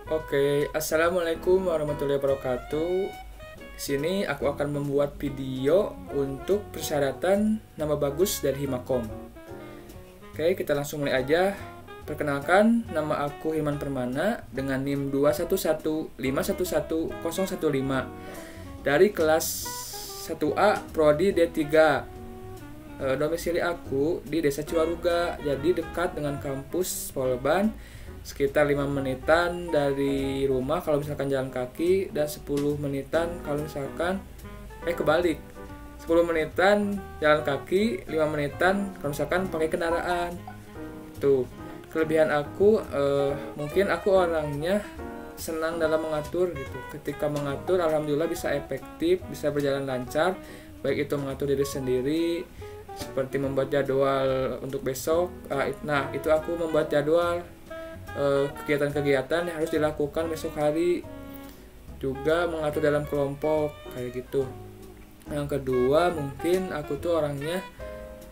Oke, assalamualaikum warahmatullahi wabarakatuh. Di sini aku akan membuat video untuk persyaratan nama bagus dari Himakom. Oke, kita langsung mulai aja. Perkenalkan, nama aku Hilman Permana dengan NIM 211511015 dari kelas 1A Prodi D3. Domisili aku di Desa Ciwaruga, jadi dekat dengan kampus Polban, sekitar 5 menitan dari rumah kalau misalkan jalan kaki, dan 10 menitan kalau misalkan kebalik, 10 menitan jalan kaki, 5 menitan kalau misalkan pakai kendaraan. Tuh, kelebihan aku mungkin aku orangnya senang dalam mengatur gitu. Ketika mengatur alhamdulillah bisa efektif, bisa berjalan lancar, baik itu mengatur diri sendiri seperti membuat jadwal untuk besok. Nah, itu aku membuat jadwal kegiatan-kegiatan yang harus dilakukan besok hari, juga mengatur dalam kelompok kayak gitu. Yang kedua, mungkin aku tuh orangnya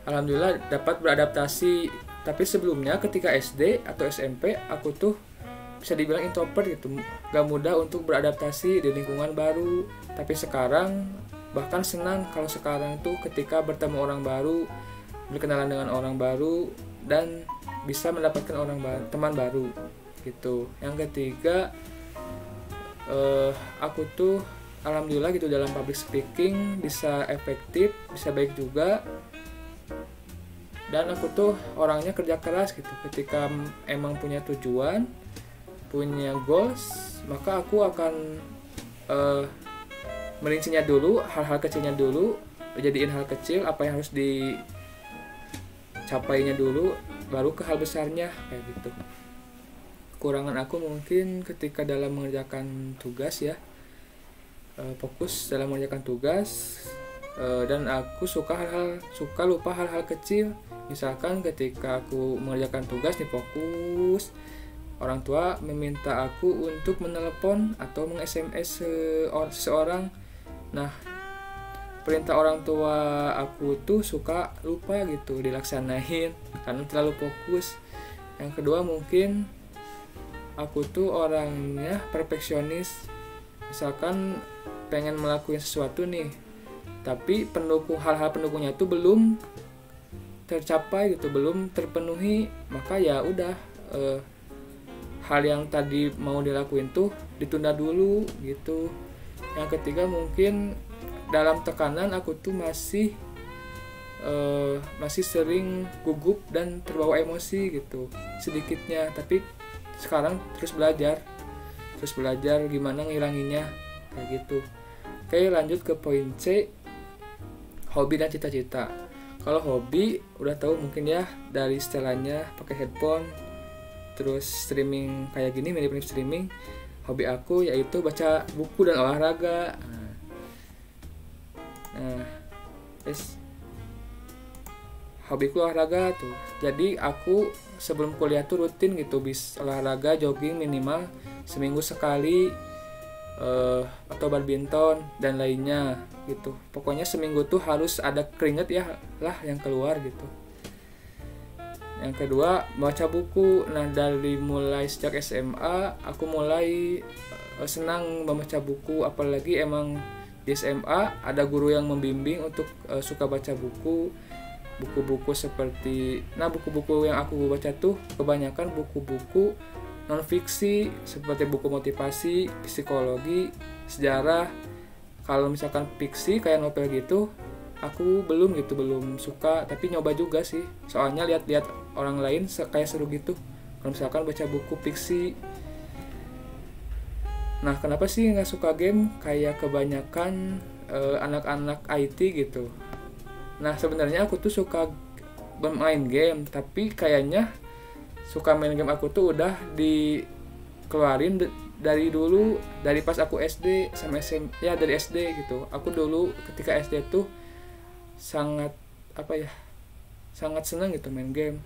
alhamdulillah dapat beradaptasi, tapi sebelumnya ketika SD atau SMP aku tuh bisa dibilang introvert gitu, gak mudah untuk beradaptasi di lingkungan baru. Tapi sekarang bahkan senang kalau sekarang tuh ketika bertemu orang baru, berkenalan dengan orang baru, dan bisa mendapatkan teman baru gitu. Yang ketiga, aku tuh alhamdulillah gitu dalam public speaking bisa efektif, bisa baik juga, dan aku tuh orangnya kerja keras gitu. Ketika emang punya tujuan, punya goals, maka aku akan merincinya dulu, hal-hal kecilnya dulu, jadiin hal kecil apa yang harus dicapainya dulu, baru ke hal besarnya kayak gitu. Kekurangan aku mungkin ketika dalam mengerjakan tugas ya, fokus dalam mengerjakan tugas, dan aku suka lupa hal-hal kecil. Misalkan ketika aku mengerjakan tugas nih fokus, orang tua meminta aku untuk menelepon atau meng-SMS seseorang. Nah, perintah orang tua aku tuh suka lupa gitu dilaksanain karena terlalu fokus. Yang kedua, mungkin aku tuh orangnya perfeksionis. Misalkan pengen melakukan sesuatu nih, tapi hal-hal pendukungnya tuh belum tercapai gitu, belum terpenuhi, maka ya udah, hal yang tadi mau dilakuin tuh ditunda dulu gitu. Yang ketiga, mungkin dalam tekanan aku tuh masih sering gugup dan terbawa emosi gitu sedikitnya, tapi sekarang terus belajar gimana ngilanginnya kayak gitu. Oke, lanjut ke poin C, hobi dan cita-cita. Kalau hobi udah tahu mungkin ya dari setelannya, pakai headphone terus streaming kayak gini, mirip streaming. Hobi aku yaitu baca buku dan olahraga. Nah, hobiku olahraga tuh. Jadi aku sebelum kuliah tuh rutin gitu, bis olahraga, jogging minimal seminggu sekali, atau badminton dan lainnya gitu. Pokoknya seminggu tuh harus ada keringet ya lah yang keluar gitu. Yang kedua, baca buku. Nah, dari mulai sejak SMA aku mulai senang membaca buku, apalagi emang di SMA ada guru yang membimbing untuk suka baca buku-buku seperti, nah buku-buku yang aku baca tuh kebanyakan buku-buku non fiksi seperti buku motivasi, psikologi, sejarah. Kalau misalkan fiksi kayak novel gitu aku belum suka, tapi nyoba juga sih, soalnya lihat-lihat orang lain kayak seru gitu kalau misalkan baca buku fiksi. Nah, kenapa sih nggak suka game kayak kebanyakan anak-anak IT gitu? Nah, sebenarnya aku tuh suka bermain game, tapi kayaknya suka main game aku tuh udah dikeluarin dari dulu, dari pas aku SD sama SMP ya, dari SD gitu. Aku dulu ketika SD tuh sangat senang gitu main game.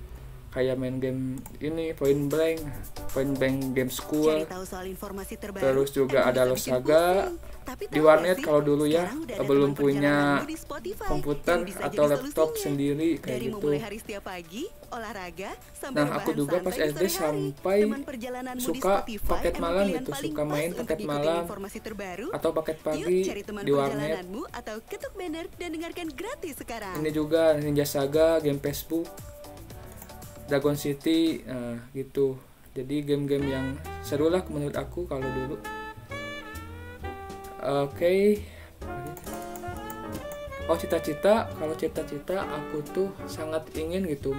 kayak main game ini Point Blank Game School. Terus juga ada Losaga di warnet kalau dulu ya, belum punya komputer atau laptop sendiri kayak gitu. Nah, aku juga pas SD sampai suka paket malam gitu, suka main paket malam atau paket pagi di warnet. Ini juga Ninja Saga, game Facebook, Dragon City, gitu. Jadi game-game yang seru lah menurut aku kalau dulu. Oke. Oh, cita-cita, kalau cita-cita aku tuh sangat ingin gitu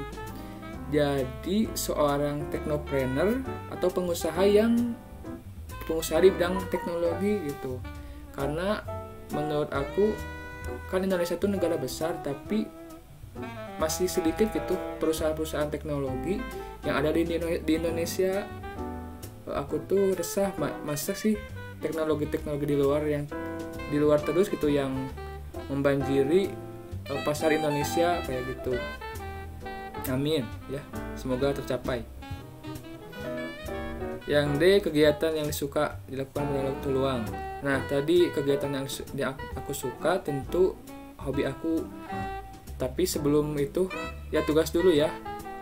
jadi seorang technopreneur atau pengusaha di bidang teknologi gitu. Karena menurut aku kan Indonesia itu negara besar tapi masih sedikit gitu perusahaan-perusahaan teknologi yang ada di Indonesia. Aku tuh resah, masa sih teknologi di luar terus gitu yang membanjiri pasar Indonesia kayak gitu. Amin ya, semoga tercapai. Yang D, kegiatan yang suka dilakukan pada waktu luang. Nah, tadi kegiatan yang aku suka tentu hobi aku. Tapi sebelum itu ya tugas dulu ya.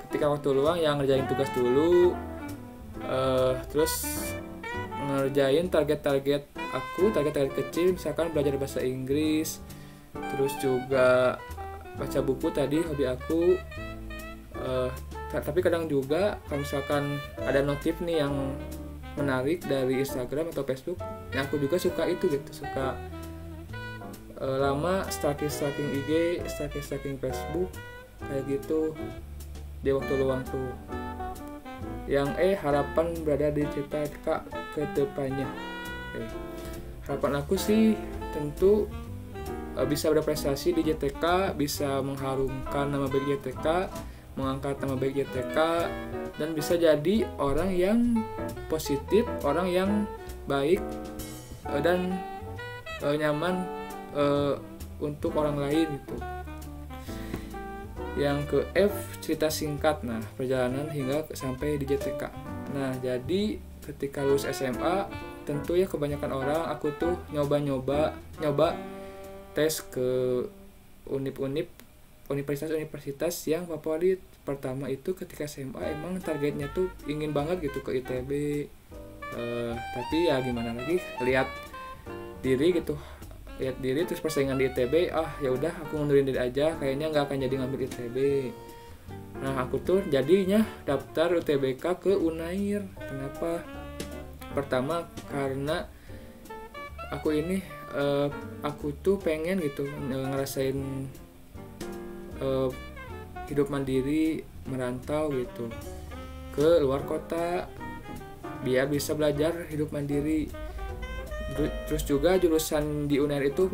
Ketika waktu luang yang ngerjain tugas dulu, terus ngerjain target-target kecil, misalkan belajar bahasa Inggris, terus juga baca buku tadi hobi aku. Tapi kadang juga kalau misalkan ada notif nih yang menarik dari Instagram atau Facebook, yang aku juga suka itu gitu, suka lama stalking IG, stalking Facebook kayak gitu di waktu luang tuh. Yang harapan berada di cita-cita ke depannya. Harapan aku sih tentu bisa berprestasi di JTK, bisa mengharumkan nama baik JTK, mengangkat nama baik JTK, dan bisa jadi orang yang positif, orang yang baik dan nyaman untuk orang lain gitu. Yang ke F, cerita singkat. Nah, perjalanan hingga sampai di JTK. Nah, jadi ketika lulus SMA, tentu ya kebanyakan orang aku tuh nyoba tes ke universitas yang favorit. Pertama itu ketika SMA emang targetnya tuh ingin banget gitu ke ITB, tapi ya gimana lagi, lihat diri terus persaingan di ITB, ya udah aku ngundurin diri aja, kayaknya nggak akan jadi ngambil ITB. Nah, aku tuh jadinya daftar UTBK ke Unair. Kenapa? Pertama karena aku tuh pengen gitu ngerasain hidup mandiri, merantau gitu ke luar kota biar bisa belajar hidup mandiri. Terus juga jurusan di Unair itu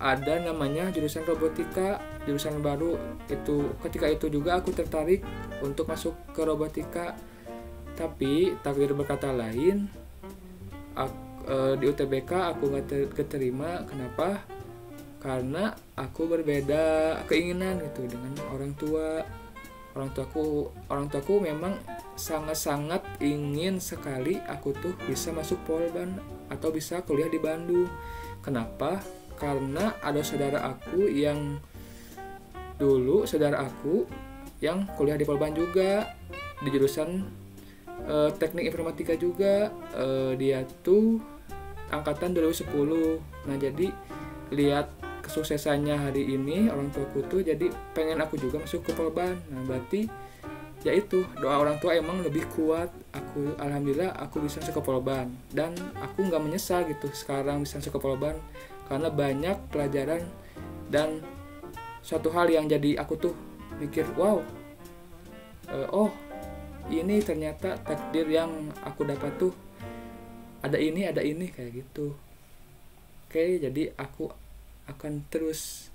ada namanya jurusan robotika, jurusan baru itu. Ketika itu juga aku tertarik untuk masuk ke robotika, tapi takdir berkata lain, di UTBK aku nggak keterima. Kenapa? Karena aku berbeda keinginan gitu dengan orang tua. Orang tuaku memang sangat-sangat ingin sekali aku tuh bisa masuk Polban atau bisa kuliah di Bandung. Kenapa? Karena ada saudara aku yang kuliah di Polban juga di jurusan teknik informatika juga. Dia tuh angkatan 2010. Nah, jadi lihat kesuksesannya hari ini orang tuaku tuh, jadi pengen aku juga masuk ke Polban. Nah, berarti ya itu doa orang tua emang lebih kuat. Alhamdulillah aku bisa masuk ke Polban, dan aku nggak menyesal gitu sekarang bisa masuk ke Polban, karena banyak pelajaran dan suatu hal yang jadi aku tuh mikir, wow, ini ternyata takdir yang aku dapat tuh ada ini kayak gitu. Oke, jadi aku akan terus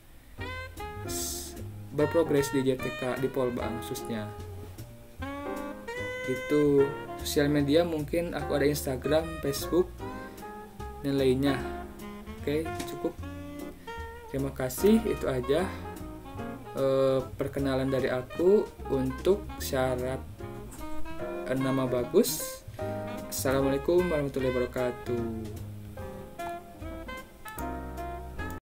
berprogres di JTK, di Polban khususnya. Itu sosial media mungkin aku ada Instagram, Facebook, dan lainnya. Oke, cukup. Terima kasih, itu aja. perkenalan dari aku. Untuk syarat nama bagus. Assalamualaikum warahmatullahi wabarakatuh.